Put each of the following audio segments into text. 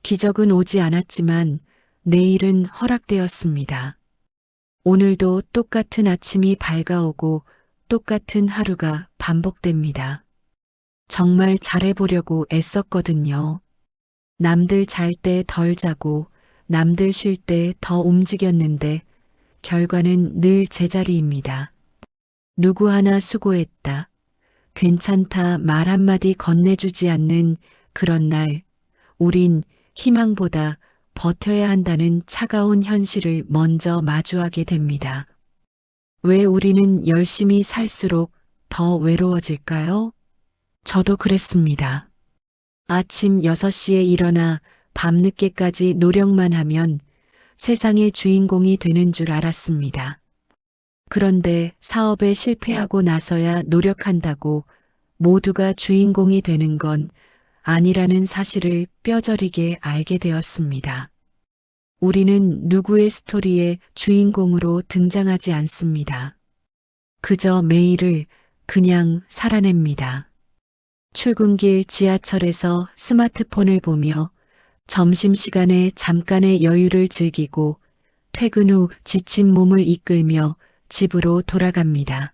기적은 오지 않았지만 내일은 허락되었습니다. 오늘도 똑같은 아침이 밝아오고 똑같은 하루가 반복됩니다. 정말 잘해보려고 애썼거든요. 남들 잘 때 덜 자고 남들 쉴 때 더 움직였는데 결과는 늘 제자리입니다. 누구 하나 수고했다. 괜찮다 말 한마디 건네주지 않는 그런 날, 우린 희망보다 버텨야 한다는 차가운 현실을 먼저 마주하게 됩니다. 왜 우리는 열심히 살수록 더 외로워질까요? 저도 그랬습니다. 아침 6시에 일어나 밤늦게까지 노력만 하면 세상의 주인공이 되는 줄 알았습니다. 그런데 사업에 실패하고 나서야 노력한다고 모두가 주인공이 되는 건 아니라는 사실을 뼈저리게 알게 되었습니다. 우리는 누구의 스토리의 주인공으로 등장하지 않습니다. 그저 매일을 그냥 살아냅니다. 출근길 지하철에서 스마트폰을 보며 점심시간에 잠깐의 여유를 즐기고 퇴근 후 지친 몸을 이끌며 집으로 돌아갑니다.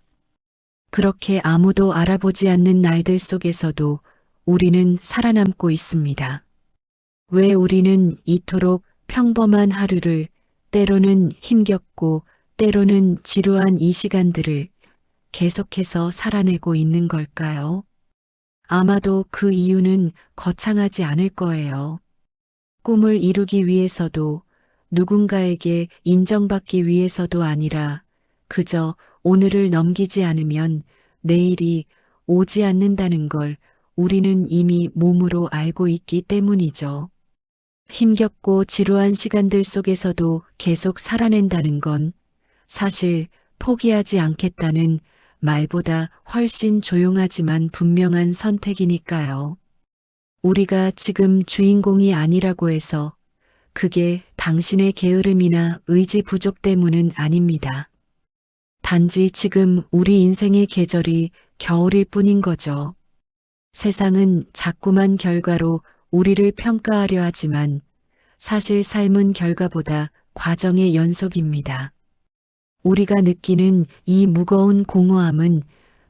그렇게 아무도 알아보지 않는 날들 속에서도 우리는 살아남고 있습니다. 왜 우리는 이토록 평범한 하루를, 때로는 힘겹고 때로는 지루한 이 시간들을 계속해서 살아내고 있는 걸까요? 아마도 그 이유는 거창하지 않을 거예요. 꿈을 이루기 위해서도 누군가에게 인정받기 위해서도 아니라 그저 오늘을 넘기지 않으면 내일이 오지 않는다는 걸 우리는 이미 몸으로 알고 있기 때문이죠. 힘겹고 지루한 시간들 속에서도 계속 살아낸다는 건 사실 포기하지 않겠다는 말보다 훨씬 조용하지만 분명한 선택이니까요. 우리가 지금 주인공이 아니라고 해서 그게 당신의 게으름이나 의지 부족 때문은 아닙니다. 단지 지금 우리 인생의 계절이 겨울일 뿐인 거죠. 세상은 자꾸만 결과로 우리를 평가하려 하지만 사실 삶은 결과보다 과정의 연속입니다. 우리가 느끼는 이 무거운 공허함은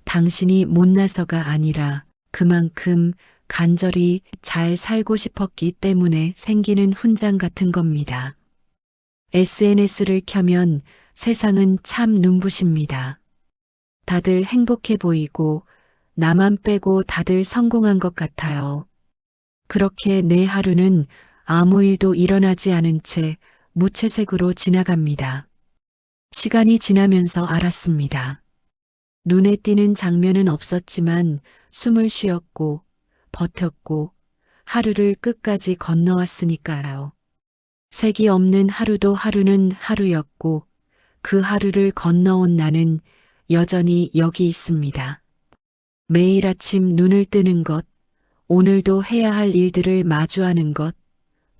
당신이 못나서가 아니라 그만큼 간절히 잘 살고 싶었기 때문에 생기는 훈장 같은 겁니다. SNS를 켜면 세상은 참 눈부십니다. 다들 행복해 보이고 나만 빼고 다들 성공한 것 같아요. 그렇게 내 하루는 아무 일도 일어나지 않은 채 무채색으로 지나갑니다. 시간이 지나면서 알았습니다. 눈에 띄는 장면은 없었지만 숨을 쉬었고 버텼고 하루를 끝까지 건너왔으니까요. 색이 없는 하루도 하루는 하루였고 그 하루를 건너온 나는 여전히 여기 있습니다. 매일 아침 눈을 뜨는 것, 오늘도 해야 할 일들을 마주하는 것,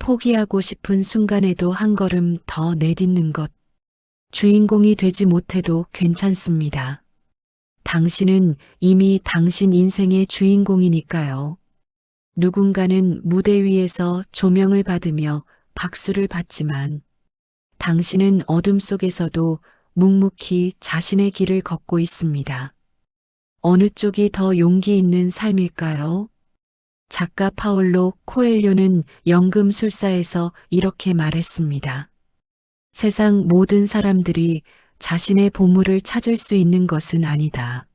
포기하고 싶은 순간에도 한 걸음 더 내딛는 것, 주인공이 되지 못해도 괜찮습니다. 당신은 이미 당신 인생의 주인공이니까요. 누군가는 무대 위에서 조명을 받으며 박수를 받지만 당신은 어둠 속에서도 묵묵히 자신의 길을 걷고 있습니다. 어느 쪽이 더 용기 있는 삶일까요? 작가 파울로 코엘료는 연금술사에서 이렇게 말했습니다. 세상 모든 사람들이 자신의 보물을 찾을 수 있는 것은 아니다.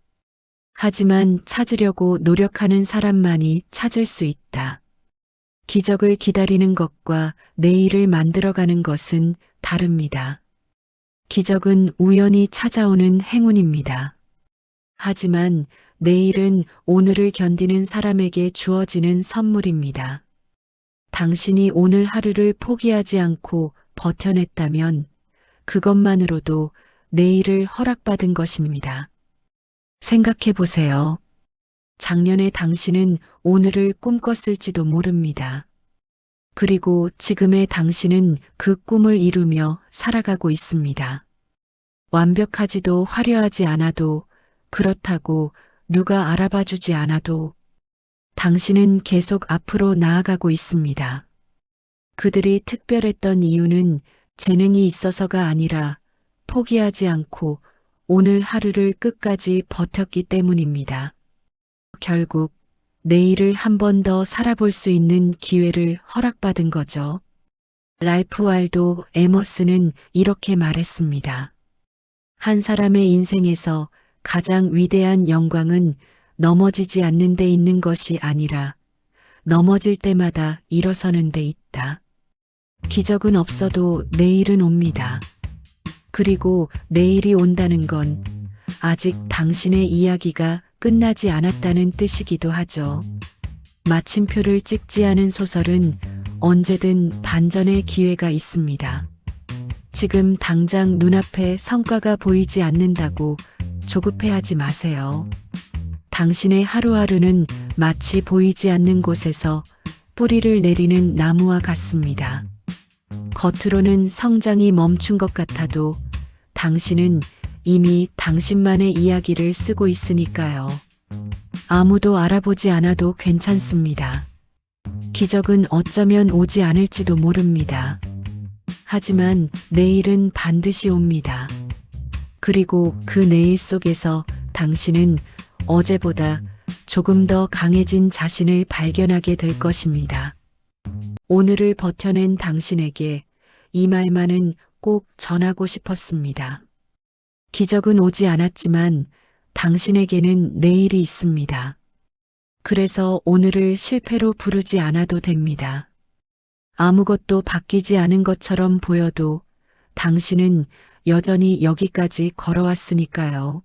하지만 찾으려고 노력하는 사람만이 찾을 수 있다. 기적을 기다리는 것과 내일을 만들어가는 것은 다릅니다. 기적은 우연히 찾아오는 행운입니다. 하지만 내일은 오늘을 견디는 사람에게 주어지는 선물입니다. 당신이 오늘 하루를 포기하지 않고 버텨냈다면 그것만으로도 내일을 허락받은 것입니다. 생각해 보세요. 작년에 당신은 오늘을 꿈꿨을지도 모릅니다. 그리고 지금의 당신은 그 꿈을 이루며 살아가고 있습니다. 완벽하지도 화려하지 않아도 그렇다고 누가 알아봐 주지 않아도 당신은 계속 앞으로 나아가고 있습니다. 그들이 특별했던 이유는 재능이 있어서가 아니라 포기하지 않고 오늘 하루를 끝까지 버텼기 때문입니다. 결국 내일을 한 번 더 살아볼 수 있는 기회를 허락받은 거죠. 랄프 wal도 에머스는 이렇게 말했습니다. 한 사람의 인생에서 가장 위대한 영광은 넘어지지 않는 데 있는 것이 아니라 넘어질 때마다 일어서는 데 있다. 기적은 없어도 내일은 옵니다. 그리고 내일이 온다는 건 아직 당신의 이야기가 끝나지 않았다는 뜻이기도 하죠. 마침표를 찍지 않은 소설은 언제든 반전의 기회가 있습니다. 지금 당장 눈앞에 성과가 보이지 않는다고 조급해하지 마세요. 당신의 하루하루는 마치 보이지 않는 곳에서 뿌리를 내리는 나무와 같습니다. 겉으로는 성장이 멈춘 것 같아도 당신은 이미 당신만의 이야기를 쓰고 있으니까요. 아무도 알아보지 않아도 괜찮습니다. 기적은 어쩌면 오지 않을지도 모릅니다. 하지만 내일은 반드시 옵니다. 그리고 그 내일 속에서 당신은 어제보다 조금 더 강해진 자신을 발견하게 될 것입니다. 오늘을 버텨낸 당신에게 이 말만은 꼭 전하고 싶었습니다. 기적은 오지 않았지만 당신에게는 내일이 있습니다. 그래서 오늘을 실패로 부르지 않아도 됩니다. 아무것도 바뀌지 않은 것처럼 보여도 당신은 여전히 여기까지 걸어왔으니까요.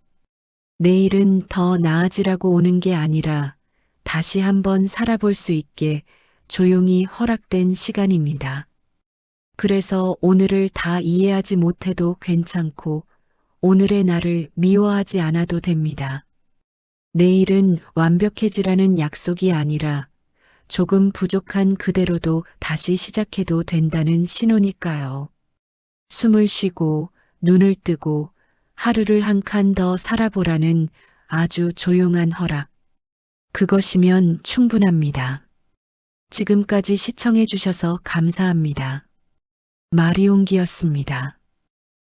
내일은 더 나아지라고 오는 게 아니라 다시 한번 살아볼 수 있게 조용히 허락된 시간입니다. 그래서 오늘을 다 이해하지 못해도 괜찮고 오늘의 나를 미워하지 않아도 됩니다. 내일은 완벽해지라는 약속이 아니라 조금 부족한 그대로도 다시 시작해도 된다는 신호니까요. 숨을 쉬고 눈을 뜨고 하루를 한 칸 더 살아보라는 아주 조용한 허락. 그것이면 충분합니다. 지금까지 시청해 주셔서 감사합니다. 마리옹기였습니다.